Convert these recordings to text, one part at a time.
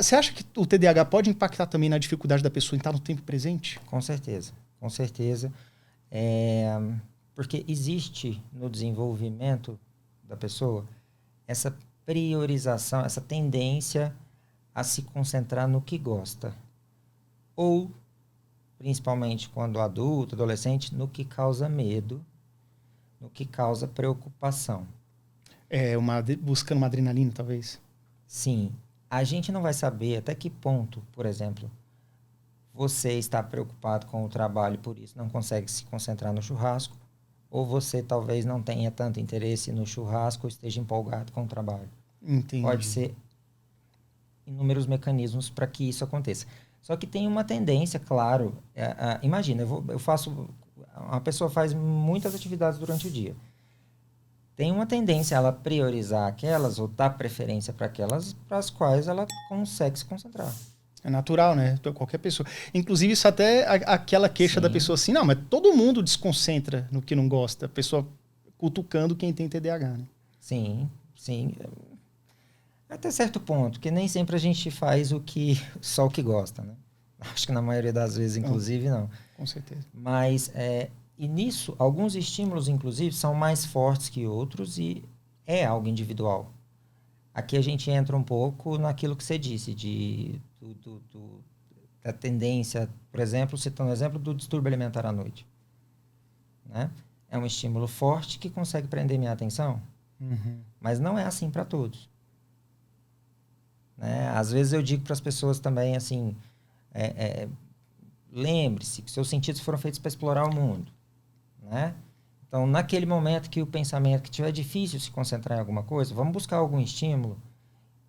Você acha que o TDAH pode impactar também na dificuldade da pessoa em estar no tempo presente? Com certeza, com certeza. Porque existe no desenvolvimento da pessoa essa priorização, essa tendência a se concentrar no que gosta. Ou, principalmente quando adulto, adolescente, no que causa medo, no que causa preocupação. Buscando uma adrenalina, talvez? Sim. A gente não vai saber até que ponto, por exemplo, você está preocupado com o trabalho e por isso não consegue se concentrar no churrasco, ou você talvez não tenha tanto interesse no churrasco ou esteja empolgado com o trabalho. Entendi. Pode ser inúmeros mecanismos para que isso aconteça. Só que tem uma tendência, claro. Imagina, uma pessoa faz muitas atividades durante o dia. Tem uma tendência a ela priorizar aquelas ou dar preferência para aquelas para as quais ela consegue se concentrar. É natural, né? Qualquer pessoa. Inclusive, isso até aquela queixa Sim. da pessoa assim, não, mas todo mundo desconcentra no que não gosta. A pessoa cutucando quem tem TDAH, né? Sim, sim. Até certo ponto, que nem sempre a gente faz só o que gosta, né? Acho que na maioria das vezes, inclusive, não. Com certeza. Mas, e nisso, alguns estímulos, inclusive, são mais fortes que outros e é algo individual. Aqui a gente entra um pouco naquilo que você disse, da tendência, por exemplo, citando o exemplo do distúrbio alimentar à noite. Né? É um estímulo forte que consegue prender minha atenção, mas não é assim para todos. Né? Às vezes eu digo para as pessoas também assim, lembre-se que seus sentidos foram feitos para explorar o mundo. Né? Então, naquele momento que o pensamento, que tiver difícil se concentrar em alguma coisa, vamos buscar algum estímulo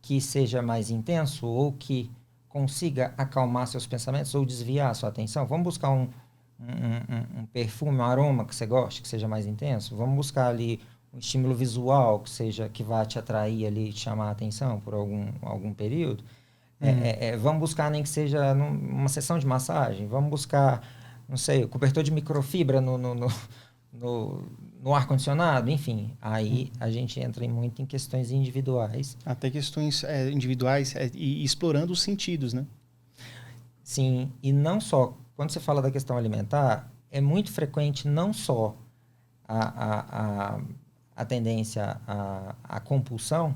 que seja mais intenso ou que consiga acalmar seus pensamentos ou desviar a sua atenção. Vamos buscar um perfume, um aroma que você goste, que seja mais intenso. Vamos buscar ali um estímulo visual que vá te atrair ali, te chamar a atenção por algum período. Vamos buscar nem que seja uma sessão de massagem. Vamos buscar, não sei, cobertor de microfibra no ar-condicionado, enfim. Aí a gente entra muito em questões individuais. Até questões individuais e explorando os sentidos, né? Sim, e não só. Quando você fala da questão alimentar, é muito frequente não só a tendência à compulsão,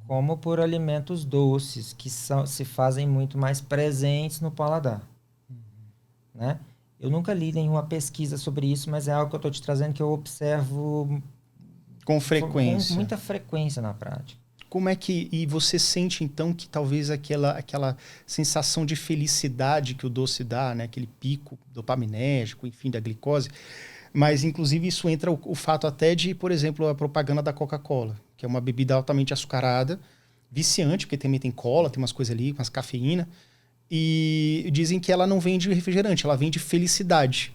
como por alimentos doces, que se fazem muito mais presentes no paladar. Né? Eu nunca li nenhuma pesquisa sobre isso, mas é algo que eu estou te trazendo que eu observo com frequência. Com muita frequência na prática. Como é que... E você sente, então, que talvez aquela sensação de felicidade que o doce dá, né? Aquele pico dopaminérgico, enfim, da glicose. Mas, inclusive, isso entra o fato até de, por exemplo, a propaganda da Coca-Cola, que é uma bebida altamente açucarada, viciante, porque também tem cola, tem umas coisas ali, umas cafeína. E dizem que ela não vende refrigerante, ela vende felicidade.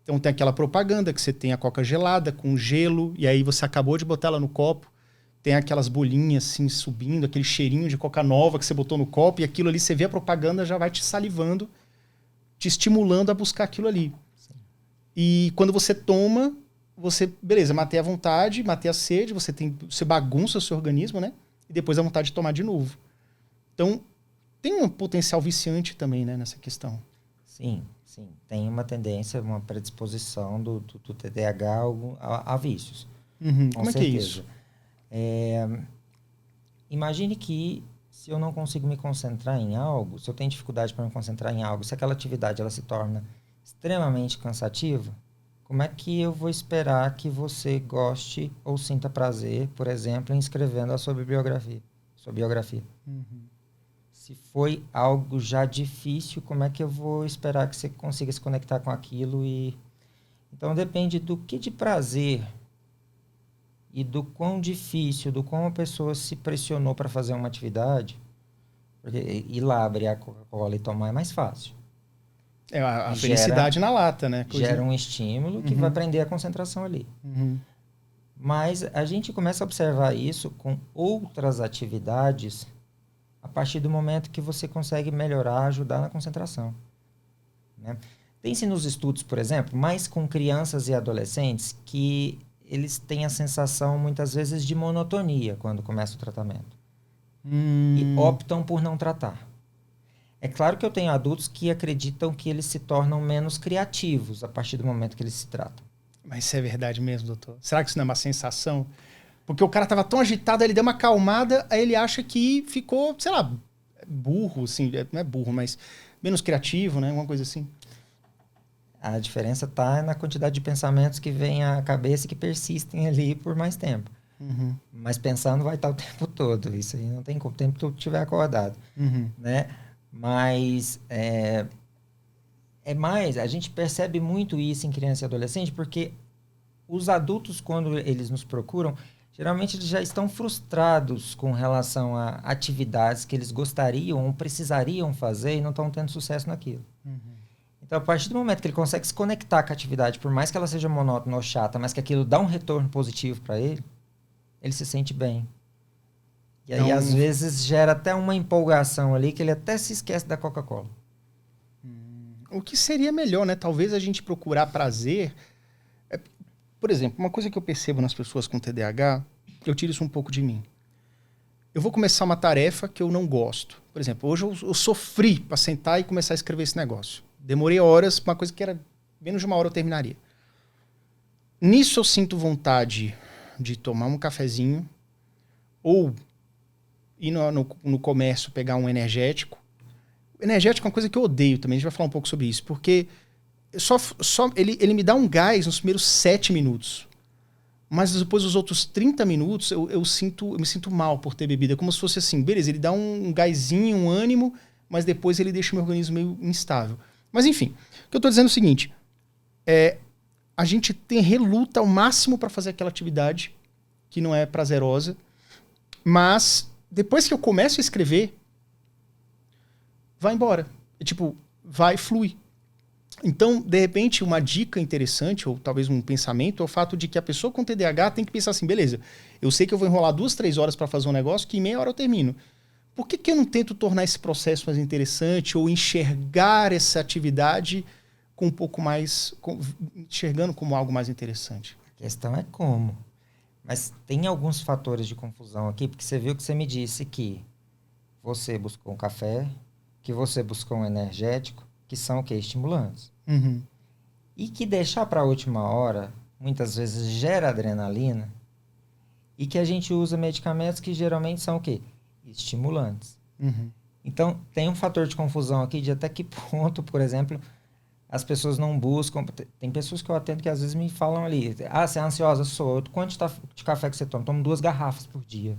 Então tem aquela propaganda que você tem a Coca gelada com gelo, e aí você acabou de botar ela no copo, tem aquelas bolinhas assim subindo, aquele cheirinho de Coca nova que você botou no copo, e aquilo ali, você vê a propaganda, já vai te salivando, te estimulando a buscar aquilo ali. Sim. E quando você toma, beleza, matei a vontade, matei a sede, você bagunça o seu organismo, né? E depois a vontade de tomar de novo. Então, tem um potencial viciante também, né, nessa questão. Sim, sim. Tem uma tendência, uma predisposição do TDAH a vícios. Como é que é isso? Imagine que se eu não consigo me concentrar em algo, se eu tenho dificuldade para me concentrar em algo, se aquela atividade ela se torna extremamente cansativa, como é que eu vou esperar que você goste ou sinta prazer, por exemplo, em escrevendo a sua biografia? Se foi algo já difícil, como é que eu vou esperar que você consiga se conectar com aquilo? Então, depende do que de prazer e do quão difícil, do quão a pessoa se pressionou para fazer uma atividade. Porque ir lá, abrir a Coca-Cola e tomar é mais fácil. A felicidade na lata, né? Gera um estímulo que vai prender a concentração ali. Mas a gente começa a observar isso com outras atividades a partir do momento que você consegue melhorar, ajudar na concentração. Né? Tem-se nos estudos, por exemplo, mais com crianças e adolescentes, que eles têm a sensação, muitas vezes, de monotonia quando começa o tratamento. E optam por não tratar. É claro que eu tenho adultos que acreditam que eles se tornam menos criativos a partir do momento que eles se tratam. Mas isso é verdade mesmo, doutor? Será que isso não é uma sensação? Porque o cara tava tão agitado, aí ele deu uma acalmada, aí ele acha que ficou, sei lá, burro, assim, não é burro, mas menos criativo, né? Uma coisa assim. A diferença está na quantidade de pensamentos que vêm à cabeça e que persistem ali por mais tempo. Uhum. Mas pensando vai estar o tempo todo. Isso aí não tem como, o tempo que tu estiver acordado, Uhum. né? Mas é mais, a gente percebe muito isso em criança e adolescente, porque os adultos, quando eles nos procuram, geralmente eles já estão frustrados com relação a atividades que eles gostariam ou precisariam fazer e não estão tendo sucesso naquilo. Uhum. Então, a partir do momento que ele consegue se conectar com a atividade, por mais que ela seja monótona ou chata, mas que aquilo dá um retorno positivo para ele se sente bem. E aí, Então, às vezes, gera até uma empolgação ali que ele até se esquece da Coca-Cola. o que seria melhor, né? Talvez a gente procurar prazer. Por exemplo, uma coisa que eu percebo nas pessoas com TDAH, eu tiro isso um pouco de mim. Eu vou começar uma tarefa que eu não gosto. Por exemplo, hoje eu sofri para sentar e começar a escrever esse negócio. Demorei horas, uma coisa que era menos de uma hora eu terminaria. Nisso eu sinto vontade de tomar um cafezinho ou ir no comércio pegar um energético. Energético é uma coisa que eu odeio também, a gente vai falar um pouco sobre isso, porque ele me dá um gás nos primeiros 7 minutos. Mas depois dos outros 30 minutos eu me sinto mal por ter bebido. É como se fosse assim, beleza, ele dá um gásinho, um ânimo, mas depois ele deixa o meu organismo meio instável. Mas enfim, o que eu estou dizendo é o seguinte, a gente reluta ao máximo para fazer aquela atividade que não é prazerosa, mas depois que eu começo a escrever, vai embora. Flui. Então, de repente, uma dica interessante, ou talvez um pensamento, é o fato de que a pessoa com TDAH tem que pensar assim, beleza, eu sei que eu vou enrolar 2, 3 horas para fazer um negócio que em meia hora eu termino. Por que eu não tento tornar esse processo mais interessante ou enxergar essa atividade com um pouco mais... enxergando como algo mais interessante? A questão é como. Mas tem alguns fatores de confusão aqui, porque você viu que você me disse que você buscou um café, que você buscou um energético, que são o quê? Estimulantes. Uhum. E que deixar para a última hora, muitas vezes gera adrenalina, e que a gente usa medicamentos que geralmente são o quê? Estimulantes. Uhum. Então, tem um fator de confusão aqui de até que ponto, por exemplo, as pessoas não buscam... Tem pessoas que eu atendo que às vezes me falam ali, você é ansiosa? Sou. Quanto de café que você toma? Tomo 2 garrafas por dia.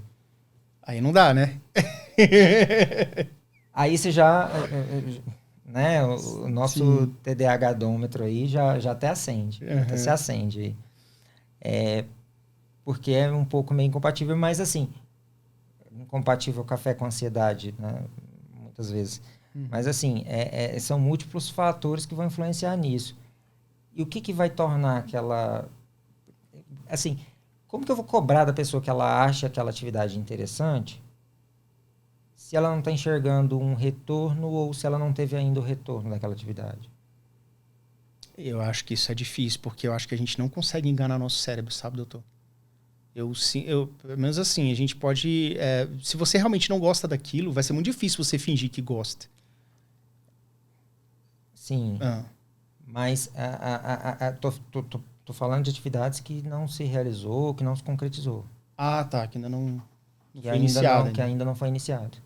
Aí não dá, né? Aí você já... né, o nosso Sim. TDAH-dômetro aí já até acende. Uhum. Até se acende aí. Porque é um pouco meio incompatível, mas assim... Incompatível café com ansiedade, né? Muitas vezes. Mas assim, são múltiplos fatores que vão influenciar nisso. E o que vai tornar aquela... Assim, como que eu vou cobrar da pessoa que ela acha aquela atividade interessante se ela não está enxergando um retorno ou se ela não teve ainda o retorno daquela atividade? Eu acho que isso é difícil, porque eu acho que a gente não consegue enganar nosso cérebro, sabe, doutor? Pelo menos assim, a gente pode... se você realmente não gosta daquilo, vai ser muito difícil você fingir que gosta. Sim. Mas tô falando de atividades que não se realizou, que não se concretizou. Ah, tá, que ainda não Que foi ainda iniciado. que ainda não foi iniciado.